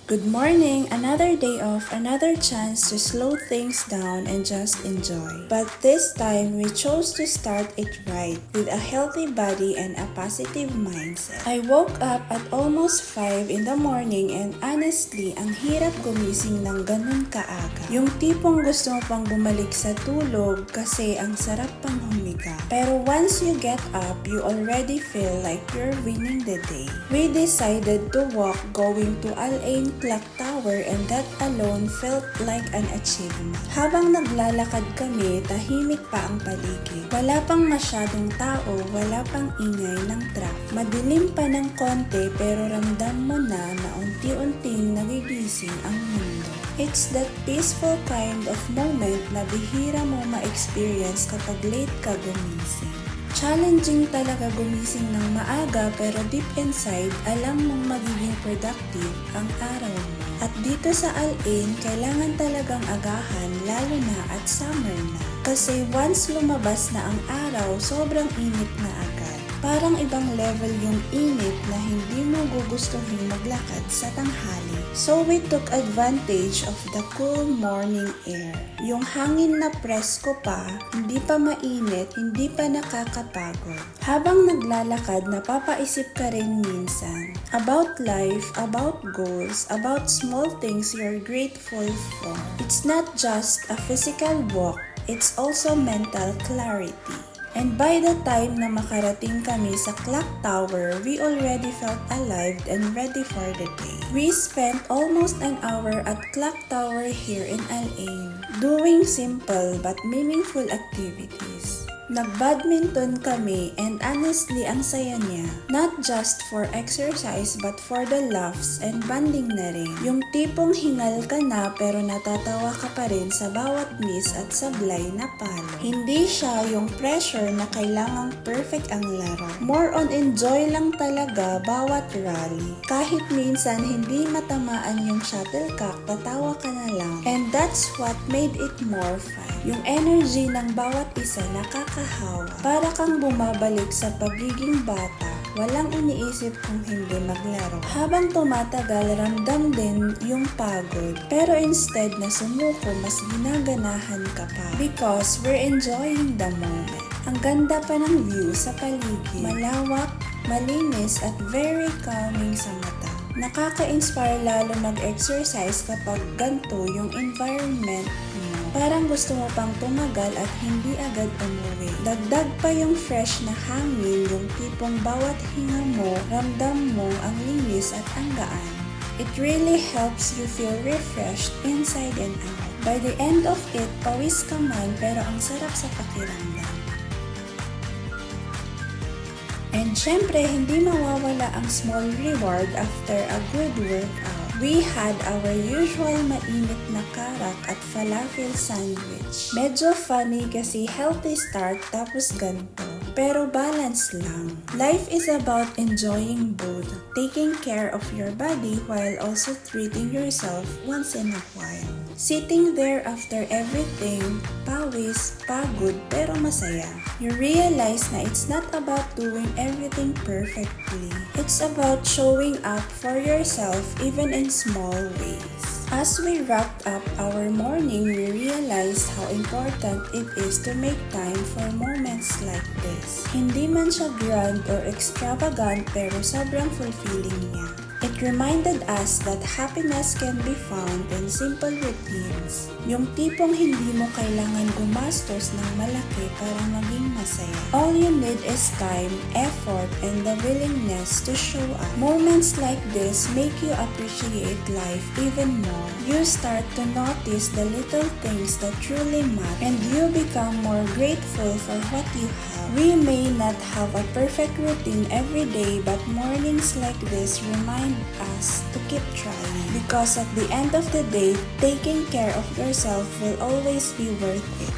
Good morning! Another day off, another chance to slow things down and just enjoy. But this time, we chose to start it right with a healthy body and a positive mindset. I woke up at almost 5 in the morning and honestly, ang hirap gumising ng ganun kaaga. Yung tipong gusto mo pang bumalik sa tulog kasi ang sarap pang humiga. Pero once you get up, you already feel like you're winning the day. We decided to walk going to Al Ain Clock Tower and that alone felt like an achievement. Habang naglalakad kami, tahimik pa ang paligid. Wala pang masyadong tao, wala pang ingay ng traffic. Madilim pa ng konti pero ramdam mo na unti-unting nagigising ang mundo. It's that peaceful kind of moment na bihira mo ma-experience kapag late ka gumising. Challenging talaga gumising ng maaga pero deep inside, alam mong magiging productive ang araw mo. At dito sa Al Ain, kailangan talagang agahan lalo na at summer na. Kasi once lumabas na ang araw, sobrang init na agad. Parang ibang level yung init na hindi mo gugustuhin maglakad sa tanghali. So we took advantage of the cool morning air. Yung hangin na presko pa, hindi pa mainit, hindi pa nakakapagod. Habang naglalakad, napapaisip ka rin minsan about life, about goals, about small things you're grateful for. It's not just a physical walk, it's also mental clarity. And by the time na makarating kami sa clock tower, we already felt alive and ready for the day. We spent almost an hour at clock tower here in Al Ain, doing simple but meaningful activities. Nag-badminton kami and honestly ang saya niya. Not just for exercise but for the laughs and bonding na rin. Yung tipong hingal ka na pero natatawa ka pa rin sa bawat miss at sablay na palo. Hindi siya yung pressure na kailangang perfect ang laro. More on enjoy lang talaga bawat rally. Kahit minsan hindi matamaan yung shuttlecock, tatawa ka na lang. And that's what made it more fun. Yung energy ng bawat isa nakakahawa. Para kang bumabalik sa pagiging bata. Walang iniisip kung hindi maglaro. Habang tumatagal, ramdam din yung pagod. Pero instead na sumuko, mas ginaganahan ka pa. Because we're enjoying the moment. Ang ganda pa ng view sa paligid. Malawak, malinis at very calming sa mata. Nakaka-inspire lalo mag-exercise kapag ganito yung environment mo. Parang gusto mo pang tumagal at hindi agad umuwi. Dagdag pa yung fresh na hangin, yung tipong bawat hinga mo, ramdam mo ang linis at ang gaan. It really helps you feel refreshed inside and out. By the end of it, pawis ka man pero ang sarap sa pakiramdam. And syempre, hindi mawawala ang small reward after a good workout. We had our usual mainit na karak at falafel sandwich. Medyo funny kasi healthy start tapos ganito. Pero balance lang. Life is about enjoying both, taking care of your body while also treating yourself once in a while. Sitting there after everything, pawis, pagod, pero masaya. You realize na it's not about doing everything perfectly. It's about showing up for yourself even in small ways. As we wrapped up our morning, we realized how important it is to make time for moments like this. Hindi man siya grand or extravagant pero sobrang fulfilling niya. It reminded us that happiness can be found in simple routines. Yung tipong hindi mo kailangan gumastos ng malaki para maging masaya. All you need is time, effort, and the willingness to show up. Moments like this make you appreciate life even more. You start to notice the little things that truly matter, and you become more grateful for what you have. We may not have a perfect routine every day, but mornings like this remind us to keep trying. Because at the end of the day, taking care of yourself will always be worth it.